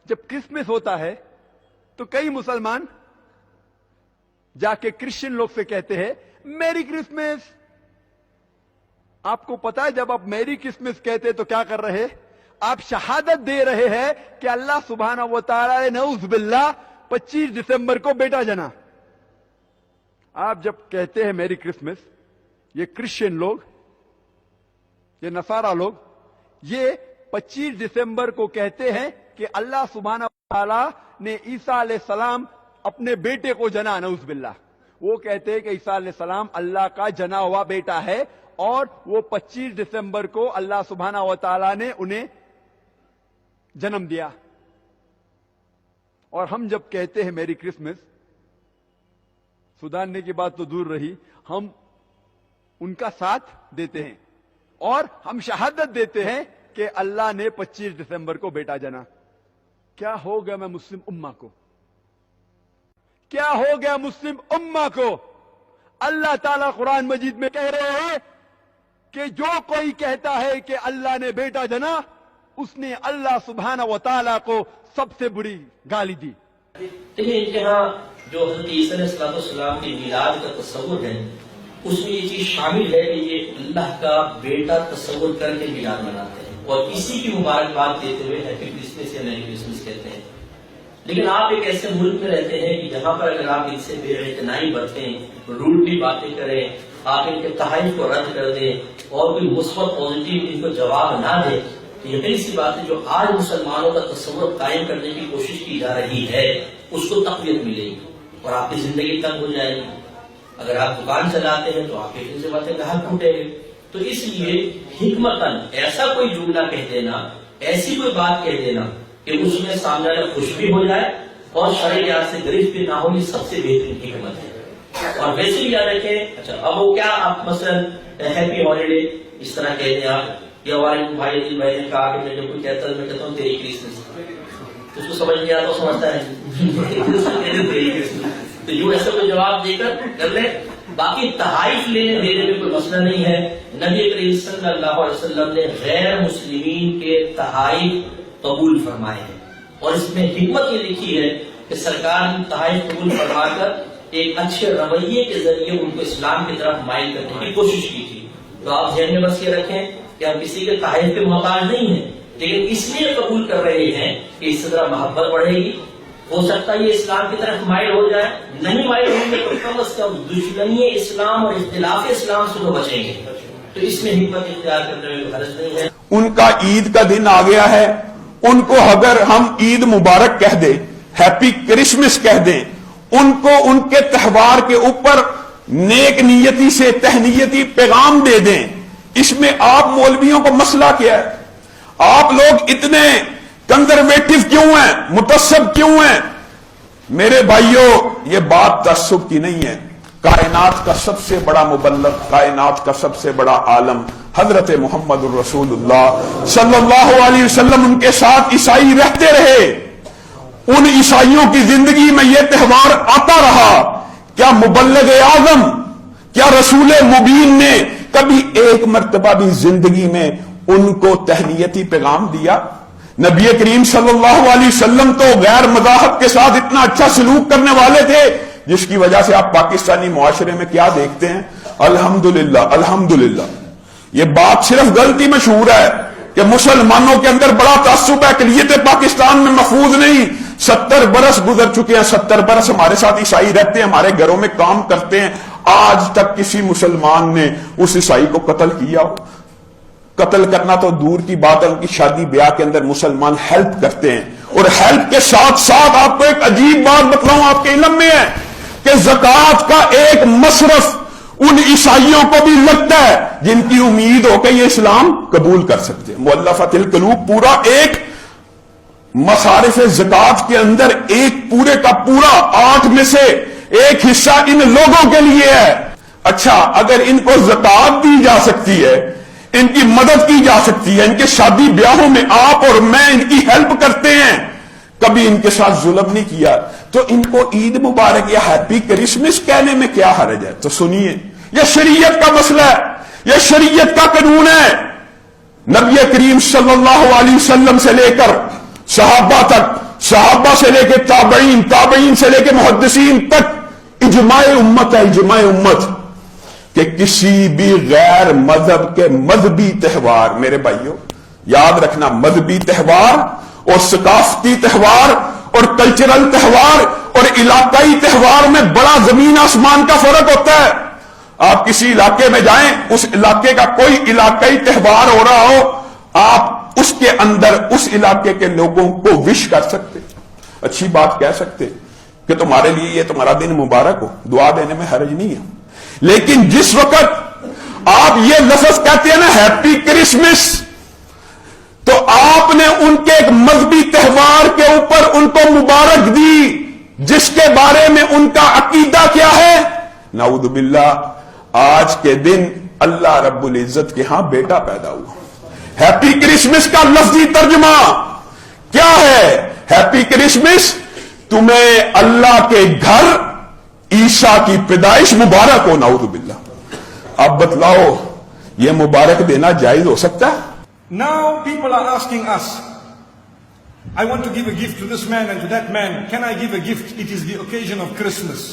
جب کرسمس ہوتا ہے تو کئی مسلمان جا کے کرسچن لوگ سے کہتے ہیں میری کرسمس. آپ کو پتا ہے جب آپ میری کرسمس کہتے تو کیا کر رہے؟ آپ شہادت دے رہے ہیں کہ اللہ سبحانہ و تعالی نے نعوذ باللہ 25 دسمبر کو بیٹا جنا. آپ جب کہتے ہیں میری کرسمس، یہ کرسچن لوگ، یہ نصارہ لوگ، یہ 25 دسمبر کو کہتے ہیں کہ اللہ سبحانہ و تعالی نے عیسیٰ علیہ السلام اپنے بیٹے کو جنا. نعوذ باللہ. وہ کہتے ہیں کہ عیسیٰ علیہ السلام اللہ کا جنا ہوا بیٹا ہے اور وہ 25 دسمبر کو اللہ سبحانہ و تعالی نے انہیں جنم دیا. اور ہم جب کہتے ہیں میری کرسمس، سدھارنے کی بات تو دور رہی، ہم ان کا ساتھ دیتے ہیں اور ہم شہادت دیتے ہیں کہ اللہ نے 25 دسمبر کو بیٹا جنا. کیا ہو گیا میں مسلم امہ کو؟ کیا ہو گیا مسلم امہ کو؟ اللہ تعالیٰ قرآن مجید میں کہہ رہے ہیں کہ جو کوئی کہتا ہے کہ اللہ نے بیٹا جنا، اس نے اللہ سبحانہ و تعالیٰ کو سب سے بری گالی دی. یہاں جو حضرت عیسیٰ علیہ السلام کے میلاد کا تصور ہے، اس میں یہ چیز شامل ہے کہ یہ اللہ کا بیٹا تصور کر کے میلاد مناتے ہیں اور اسی کی مبارکباد دیتے ہوئے ہیپی کرسمس یا میری کرسمس کہتے ہیں. لیکن آپ ایک ایسے ملک میں رہتے ہیں کہ جہاں پر اگر آپ ان سے بے اعتنائی برتیں، روڈلی باتیں کریں، آپ ان کے تحائف کو رد کر دیں اور کوئی مثبت پازیٹیو ان کو جواب نہ دیں، تو یقینی سی بات ہے جو آج مسلمانوں کا تصور قائم کرنے کی کوشش کی جا رہی ہے اس کو تقویت ملے گی اور آپ کی زندگی تنگ ہو جائے گی. اگر آپ دکان چلاتے ہیں تو آپ کی سی باتیں گاہک ٹوٹے گے. تو اس لیے حکمتاً ایسا کوئی جملہ کہہ دینا، ایسی کوئی بات کہہ دینا کہ اس میں سامنے والا خوش بھی ہو جائے اور شرعی لحاظ سے گرفت بھی نہ ہو، یہ سب سے بہترین حکمت ہے. اور ویسے بھی یاد رکھیں، اچھا اب وہ کیا آپ مثلا ہیپی ہالیڈے اس طرح کہتے ہیں آپ، یا وعلیکم بھائی علی بھائی نے کہا کہ میں جب کوئی کہتا ہے میں کہتا ہوں تیری کرسمس، اس کو سمجھ نہیں آتا، سمجھتا ہے تیری کرسمس. تو یوں ایسا کوئی جواب دے کر لیں. باقی تحائف لینے دینے میں کوئی مسئلہ نہیں ہے. نبی کریم صلی اللہ علیہ وسلم نے غیر مسلمین کے تحائف قبول فرمائے ہیں اور اس میں حکمت یہ لکھی ہے کہ سرکار نے تحائف قبول فرما کر ایک اچھے رویے کے ذریعے ان کو اسلام کی طرف مائل کرنے کی کوشش کی تھی. تو آپ ذہن میں بس یہ رکھیں کہ ہم کسی کے تحائف کے محتاج نہیں ہیں، لیکن اس لیے قبول کر رہے ہیں کہ اس سے ذرا محبت بڑھے گی. ہو سکتا ہے یہ اسلام کی طرف مائل ہو جائے، نہیں مائل ہوں گے تو کم از کم دشمنی اسلام اور اختلاف اسلام سے تو بچیں گے. تو اس میں حکمت اختیار کرنے میں حرج نہیں ہے. ان کا عید کا دن آ گیا ہے، ان کو اگر ہم عید مبارک کہہ دیں، ہیپی کرسمس کہہ دیں، ان کو ان کے تہوار کے اوپر نیک نیتی سے تہنیتی پیغام دے دیں، اس میں آپ مولویوں کو مسئلہ کیا ہے؟ آپ لوگ اتنے کنزرویٹو کیوں ہیں، متعصب کیوں ہیں؟ میرے بھائیوں، یہ بات تعصب کی نہیں ہے. کائنات کا سب سے بڑا مبلغ، کائنات کا سب سے بڑا عالم حضرت محمد الرسول اللہ صلی اللہ علیہ وسلم، ان کے ساتھ عیسائی رہتے رہے، ان عیسائیوں کی زندگی میں یہ تہوار آتا رہا. کیا مبلغ اعظم، کیا رسول مبین نے کبھی ایک مرتبہ بھی زندگی میں ان کو تہنیتی پیغام دیا؟ نبی کریم صلی اللہ علیہ وسلم تو غیر مذاہب کے ساتھ اتنا اچھا سلوک کرنے والے تھے جس کی وجہ سے آپ پاکستانی معاشرے میں کیا دیکھتے ہیں؟ الحمدللہ الحمدللہ. یہ بات صرف غلطی مشہور ہے کہ مسلمانوں کے اندر بڑا تعصب ہے، اقلیت پاکستان میں محفوظ نہیں. 70 برس گزر چکے ہیں، 70 برس ہمارے ساتھ عیسائی رہتے ہیں، ہمارے گھروں میں کام کرتے ہیں. آج تک کسی مسلمان نے اس عیسائی کو قتل کیا ہو؟ قتل کرنا تو دور کی بات ہے، ان کی شادی بیاہ کے اندر مسلمان ہیلپ کرتے ہیں. اور ہیلپ کے ساتھ ساتھ آپ کو ایک عجیب بات بتلاؤں، آپ کے علم میں ہے کہ زکوٰۃ کا ایک مصرف ان عیسائیوں کو بھی لگتا ہے جن کی امید ہو کہ یہ اسلام قبول کر سکتے ہیں. مؤلفۃ القلوب پورا ایک مصارف زکوٰۃ کے اندر ایک پورے کا پورا 8 میں سے ایک حصہ ان لوگوں کے لیے ہے. اچھا، اگر ان کو زکوٰۃ دی جا سکتی ہے، ان کی مدد کی جا سکتی ہے، ان کے شادی بیاہوں میں آپ اور میں ان کی ہیلپ کرتے ہیں، کبھی ان کے ساتھ ظلم نہیں کیا، تو ان کو عید مبارک یا ہیپی کرسمس کہنے میں کیا حرج ہے؟ تو سنیے، یہ شریعت کا مسئلہ ہے، یہ شریعت کا قانون ہے. نبی کریم صلی اللہ علیہ وسلم سے لے کر صحابہ تک صحابہ سے لے کے تابعین، تابعین سے لے کے محدثین تک اجماع امت ہے، اجماع امت کہ کسی بھی غیر مذہب کے مذہبی تہوار، میرے بھائیوں یاد رکھنا، مذہبی تہوار اور ثقافتی تہوار اور کلچرل تہوار اور علاقائی تہوار میں بڑا زمین آسمان کا فرق ہوتا ہے۔ آپ کسی علاقے میں جائیں، اس علاقے کا کوئی علاقائی تہوار ہو رہا ہو، آپ اس کے اندر اس علاقے کے لوگوں کو وش کر سکتے، اچھی بات کہہ سکتے کہ تمہارے لیے یہ تمہارا دن مبارک ہو، دعا دینے میں حرج نہیں ہے۔ لیکن جس وقت آپ یہ لفظ کہتے ہیں نا ہیپی کرسمس، تو آپ نے ان کے ایک مذہبی تہوار کے اوپر ان کو مبارک دی جس کے بارے میں ان کا عقیدہ کیا ہے؟ نعوذ باللہ، آج کے دن اللہ رب العزت کے ہاں بیٹا پیدا ہوا۔ ہیپی کرسمس کا لفظی ترجمہ کیا ہے؟ ہیپی کرسمس، تمہیں اللہ کے گھر عیسیٰ کی پیدائش مبارک ہو، نعوذ باللہ۔ اب بتلاؤ یہ مبارک دینا جائز ہو سکتا ہے؟ Now people are asking us, I want to give a gift to this man and to that man. Can I give a gift? It is the occasion of Christmas.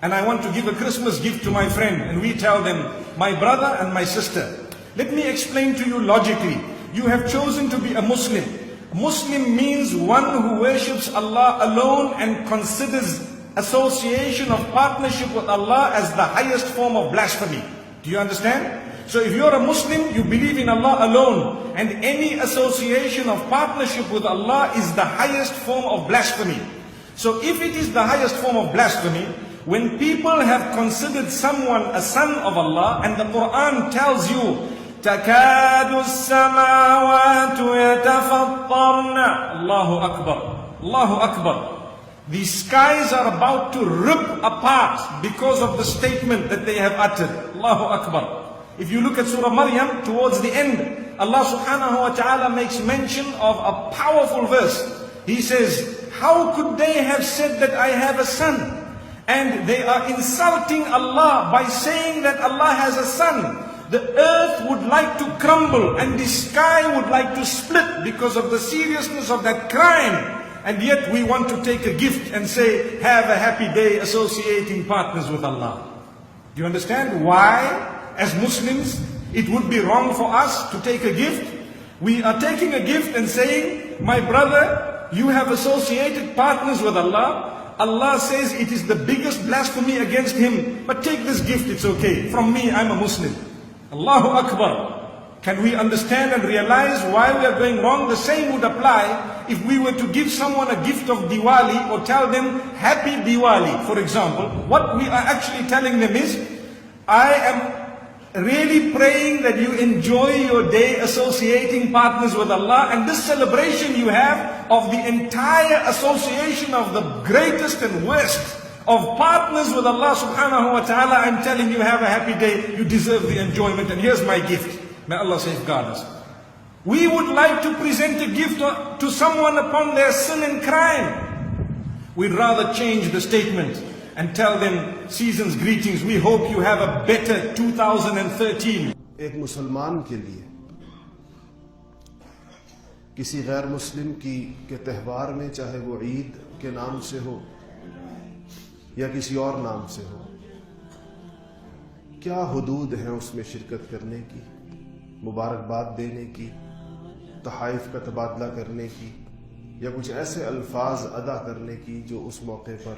And I want to give a Christmas gift to my friend. And we tell them, my brother and my sister. Let me explain to you logically. You have chosen to be a Muslim. Muslim means one who worships Allah alone and considers association of partnership with Allah as the highest form of blasphemy. Do you understand? So if you're a Muslim, you believe in Allah alone, and any association of partnership with Allah is the highest form of blasphemy. So if it is the highest form of blasphemy, when people have considered someone a son of Allah, and the Quran tells you, تَكَادُ السَّمَاوَاتُ يَتَفَطَّرْنَ Allahu Akbar, Allahu Akbar. The skies are about to rip apart because of the statement that they have uttered. Allahu Akbar. If you look at Surah Maryam, towards the end, Allah subhanahu wa ta'ala makes mention of a powerful verse. He says, how could they have said that I have a son? And they are insulting Allah by saying that Allah has a son. The earth would like to crumble and the sky would like to split because of the seriousness of that crime. And yet we want to take a gift and say, have a happy day associating partners with Allah. Do you understand why? As Muslims, it would be wrong for us to take a gift. We are taking a gift and saying, my brother, you have associated partners with Allah. Allah says it is the biggest blasphemy against Him. But take this gift, it's okay. From me, I'm a Muslim. Allahu Akbar. Can we understand and realize why we are going wrong? The same would apply if we were to give someone a gift of Diwali or tell them Happy Diwali, for example. What we are actually telling them is, I am really praying that you enjoy your day associating partners with Allah, and this celebration you have of the entire association of the greatest and worst of partners with Allah subhanahu wa ta'ala, I'm telling you, have a happy day, you deserve the enjoyment, and here's my gift. May Allah safeguard us. We would like to present a gift to someone upon their sin and crime. We'd rather change the statement and tell them season's greetings. We hope you have a better 2013. ایک مسلمان کے لیے کسی غیر مسلم کے تہوار میں، چاہے وہ عید کے نام سے ہو یا کسی اور نام سے ہو، کیا حدود ہیں اس میں شرکت کرنے کی، مبارکباد دینے کی، تحائف کا تبادلہ کرنے کی، یا کچھ ایسے الفاظ ادا کرنے کی جو اس موقع پر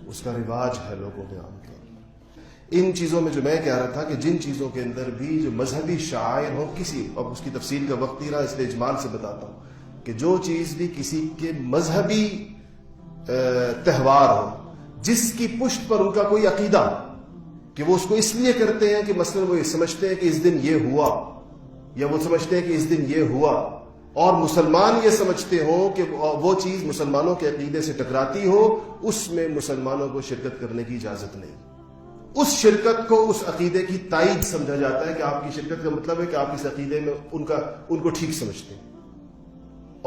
اس کا رواج ہے لوگوں میں عام طور پر۔ ان چیزوں میں جو میں کہہ رہا تھا کہ جن چیزوں کے اندر بھی جو مذہبی شعائر ہوں، کسی، اب اس کی تفصیل کا وقت نہیں رہا اس لیے اجمال سے بتاتا ہوں کہ جو چیز بھی کسی کے مذہبی تہوار ہو جس کی پشت پر ان کا کوئی عقیدہ کہ وہ اس کو اس لیے کرتے ہیں کہ مثلا وہ یہ سمجھتے ہیں کہ اس دن یہ ہوا، یا وہ سمجھتے ہیں کہ اس دن یہ ہوا، اور مسلمان یہ سمجھتے ہوں کہ وہ چیز مسلمانوں کے عقیدے سے ٹکراتی ہو، اس میں مسلمانوں کو شرکت کرنے کی اجازت نہیں۔ اس شرکت کو اس عقیدے کی تائید سمجھا جاتا ہے کہ آپ کی شرکت کا مطلب ہے کہ آپ اس عقیدے میں ان کو ٹھیک سمجھتے ہیں،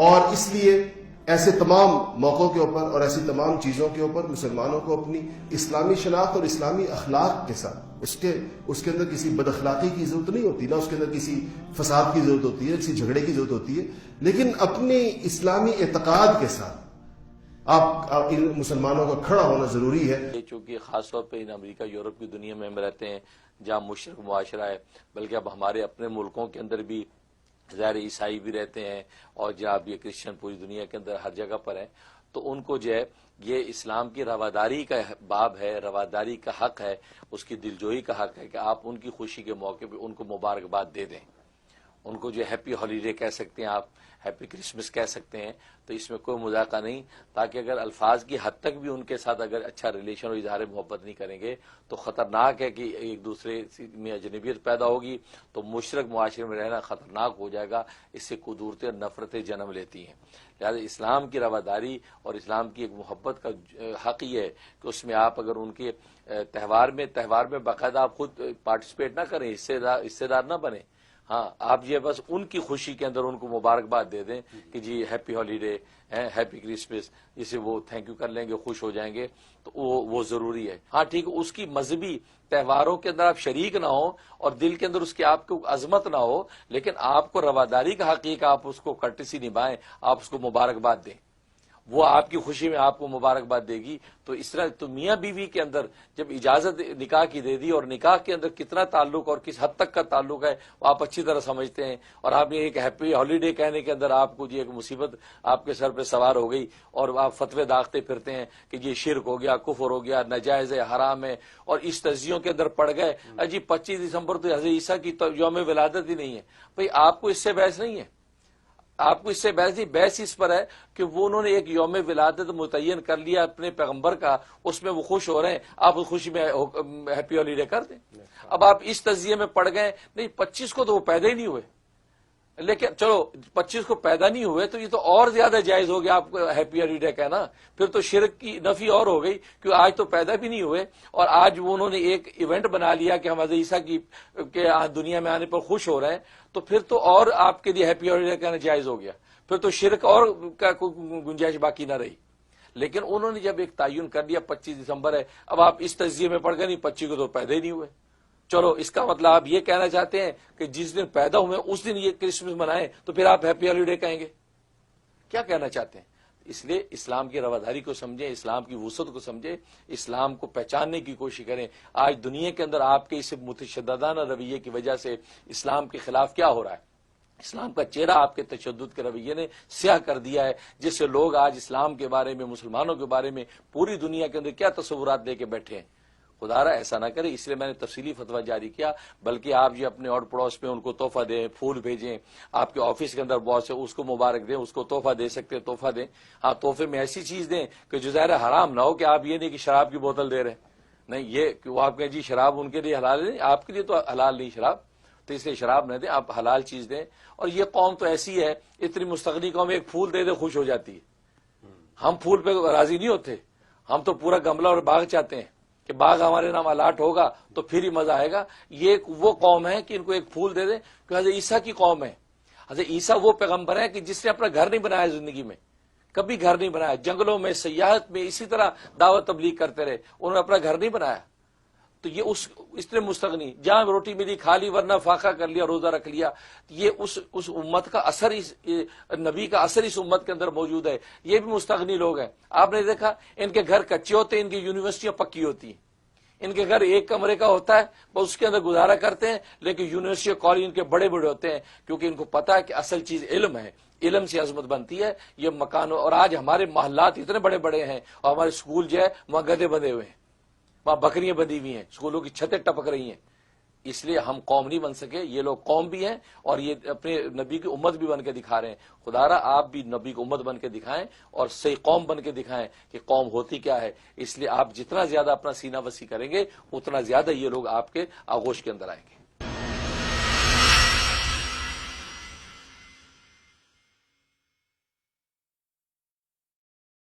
اور اس لیے ایسے تمام موقعوں کے اوپر اور ایسی تمام چیزوں کے اوپر مسلمانوں کو اپنی اسلامی شناخت اور اسلامی اخلاق کے ساتھ اس کے اندر کسی بد اخلاقی کی ضرورت نہیں ہوتی، نہ اس کے اندر کسی فساد کی ضرورت ہوتی ہے، کسی جھگڑے کی ضرورت ہوتی ہے، لیکن اپنی اسلامی اعتقاد کے ساتھ آپ ان مسلمانوں کا کھڑا ہونا ضروری ہے۔ چونکہ خاص طور پہ ان امریکہ یورپ کی دنیا میں ہم رہتے ہیں جہاں مشرق معاشرہ ہے، بلکہ اب ہمارے اپنے ملکوں کے اندر بھی ظاہر عیسائی بھی رہتے ہیں اور جہاں یہ کرسچن پوری دنیا کے اندر ہر جگہ پر ہیں، تو ان کو جو ہے یہ اسلام کی رواداری کا باب ہے، رواداری کا حق ہے، اس کی دلجوئی کا حق ہے کہ آپ ان کی خوشی کے موقع پہ ان کو مبارکباد دے دیں، ان کو جو ہیپی ہالیڈے کہہ سکتے ہیں، آپ ہیپی کرسمس کہہ سکتے ہیں، تو اس میں کوئی مذاقہ نہیں، تاکہ اگر الفاظ کی حد تک بھی ان کے ساتھ اگر اچھا ریلیشن اور اظہار محبت نہیں کریں گے تو خطرناک ہے کہ ایک دوسرے میں اجنبیت پیدا ہوگی، تو مشرق معاشرے میں رہنا خطرناک ہو جائے گا، اس سے قدورتیں اور نفرتیں جنم لیتی ہیں۔ لہٰذا اسلام کی رواداری اور اسلام کی ایک محبت کا حق یہ ہے کہ اس میں آپ اگر ان کے تہوار میں باقاعدہ آپ خود پارٹیسپیٹ نہ کریں، حصے دار نہ بنیں، ہاں آپ یہ بس ان کی خوشی کے اندر ان کو مبارکباد دے دیں کہ جی ہیپی ہالیڈے، ہیپی کرسمس، جسے وہ تھینک یو کر لیں گے، خوش ہو جائیں گے، تو وہ ضروری ہے۔ ہاں ٹھیک ہے، اس کی مذہبی تہواروں کے اندر آپ شریک نہ ہوں اور دل کے اندر اس کی آپ کو عظمت نہ ہو، لیکن آپ کو رواداری کا حقیقہ آپ اس کو کرٹسی نبھائیں، آپ اس کو مبارکباد دیں، وہ آپ کی خوشی میں آپ کو مبارکباد دے گی۔ تو اس طرح تو میاں بیوی کے اندر جب اجازت نکاح کی دے دی، اور نکاح کے اندر کتنا تعلق اور کس حد تک کا تعلق ہے وہ آپ اچھی طرح سمجھتے ہیں، اور آپ نے ایک ہیپی ہالیڈے کہنے کے اندر آپ کو ایک مصیبت آپ کے سر پہ سوار ہو گئی اور آپ فتوے داغتے پھرتے ہیں کہ یہ شرک ہو گیا، کفر ہو گیا، ناجائز ہے، حرام ہے، اور اس تجزیوں کے اندر پڑ گئے۔ جی 25 دسمبر تو حضرت عیسیٰ کی یوم ولادت ہی نہیں ہے، بھئی آپ کو اس سے بحث نہیں ہے، آپ کو اس سے بحث نہیں، بحث اس پر ہے کہ وہ انہوں نے ایک یوم ولادت متعین کر لیا اپنے پیغمبر کا، اس میں وہ خوش ہو رہے ہیں، آپ اس خوشی میں ہیپی ہالیڈے کر دیں۔ اب آپ اس تجزیے میں پڑ گئے، نہیں 25 کو تو وہ پیدا ہی نہیں ہوئے، لیکن چلو 25 کو پیدا نہیں ہوئے تو یہ تو اور زیادہ جائز ہو گیا آپ کو ہیپی ہالیڈے کہنا، پھر تو شرک کی نفی اور ہو گئی، کیونکہ آج تو پیدا بھی نہیں ہوئے اور آج وہ انہوں نے ایک ایونٹ بنا لیا کہ ہم حضرت عیسیٰ کے دنیا میں آنے پر خوش ہو رہے ہیں، تو پھر تو اور آپ کے لیے ہیپی ہالیڈے کہنا جائز ہو گیا، پھر تو شرک اور کا کوئی گنجائش باقی نہ رہی۔ لیکن انہوں نے جب ایک تعین کر لیا 25 دسمبر ہے، اب آپ اس تجزیے میں پڑ گئے نہیں 25 کو تو پیدا ہی نہیں ہوئے، چلو اس کا مطلب آپ یہ کہنا چاہتے ہیں کہ جس دن پیدا ہوئے اس دن یہ کرسمس منائیں تو پھر آپ ہیپی ہالیڈے کہیں گے، کیا کہنا چاہتے ہیں؟ اس لیے اسلام کی رواداری کو سمجھیں، اسلام کی وسعت کو سمجھیں، اسلام کو پہچاننے کی کوشش کریں۔ آج دنیا کے اندر آپ کے اس متشددانہ رویے کی وجہ سے اسلام کے خلاف کیا ہو رہا ہے؟ اسلام کا چہرہ آپ کے تشدد کے رویے نے سیاہ کر دیا ہے، جس سے لوگ آج اسلام کے بارے میں، مسلمانوں کے بارے میں پوری دنیا کے اندر کیا تصورات لے کے بیٹھے ہیں۔ خدا را ایسا نہ کرے، اس لیے میں نے تفصیلی فتویٰ جاری کیا، بلکہ آپ یہ اپنے اور پڑوس میں ان کو تحفہ دیں، پھول بھیجیں، آپ کے آفس کے اندر باس ہے اس کو مبارک دیں، اس کو تحفہ دے سکتے ہیں تحفہ دیں، ہاں تحفے میں ایسی چیز دیں کہ جو ظاہر حرام نہ ہو، کہ آپ یہ نہیں کہ شراب کی بوتل دے رہے ہیں، نہیں یہ کہ وہ آپ کہیں جی شراب ان کے لیے حلال نہیں، آپ کے لیے تو حلال نہیں شراب، تو اس لیے شراب نہ دیں، آپ حلال چیز دیں۔ اور یہ قوم تو ایسی ہے، اتنی مستغنی قوم، ایک پھول دے دے خوش ہو جاتی ہے، ہم پھول پہ راضی نہیں ہوتے، ہم تو پورا گملہ اور باغ چاہتے ہیں کہ باغ ہمارے نام الاٹ ہوگا تو پھر ہی مزہ آئے گا۔ یہ وہ قوم ہے کہ ان کو ایک پھول دے دیں، کہ حضرت عیسیٰ کی قوم ہے۔ حضرت عیسیٰ وہ پیغمبر ہے کہ جس نے اپنا گھر نہیں بنایا زندگی میں، کبھی گھر نہیں بنایا، جنگلوں میں، سیاحت میں اسی طرح دعوت تبلیغ کرتے رہے، انہوں نے اپنا گھر نہیں بنایا۔ تو یہ اس نے مستغنی، جہاں روٹی ملی کھا لی، ورنہ فاقہ کر لیا، روزہ رکھ لیا۔ یہ اس امت کا اثر، نبی کا اثر اس امت کے اندر موجود ہے۔ یہ بھی مستغنی لوگ ہیں، آپ نے دیکھا ان کے گھر کچے ہوتے ہیں، ان کی یونیورسٹیاں پکی ہوتی ہیں، ان کے گھر ایک کمرے کا ہوتا ہے، بس اس کے اندر گزارا کرتے ہیں، لیکن یونیورسٹی کالج ان کے بڑے بڑے ہوتے ہیں، کیونکہ ان کو پتا ہے کہ اصل چیز علم ہے، علم سے عظمت بنتی ہے۔ یہ مکانوں، اور آج ہمارے محلات اتنے بڑے بڑے ہیں، اور ہمارے اسکول جو ہے وہاں گدھے بندھے ہوئے ہیں، وہاں بکریاں بندھی ہوئی ہیں، اسکولوں کی چھتیں ٹپک رہی ہیں۔ اس لیے ہم قوم نہیں بن سکے، یہ لوگ قوم بھی ہیں اور یہ اپنے نبی کی امت بھی بن کے دکھا رہے ہیں۔ خدا را آپ بھی نبی کی امت بن کے دکھائیں اور صحیح قوم بن کے دکھائیں کہ قوم ہوتی کیا ہے۔ اس لیے آپ جتنا زیادہ اپنا سینہ وسیع کریں گے اتنا زیادہ یہ لوگ آپ کے آغوش کے اندر آئیں گے۔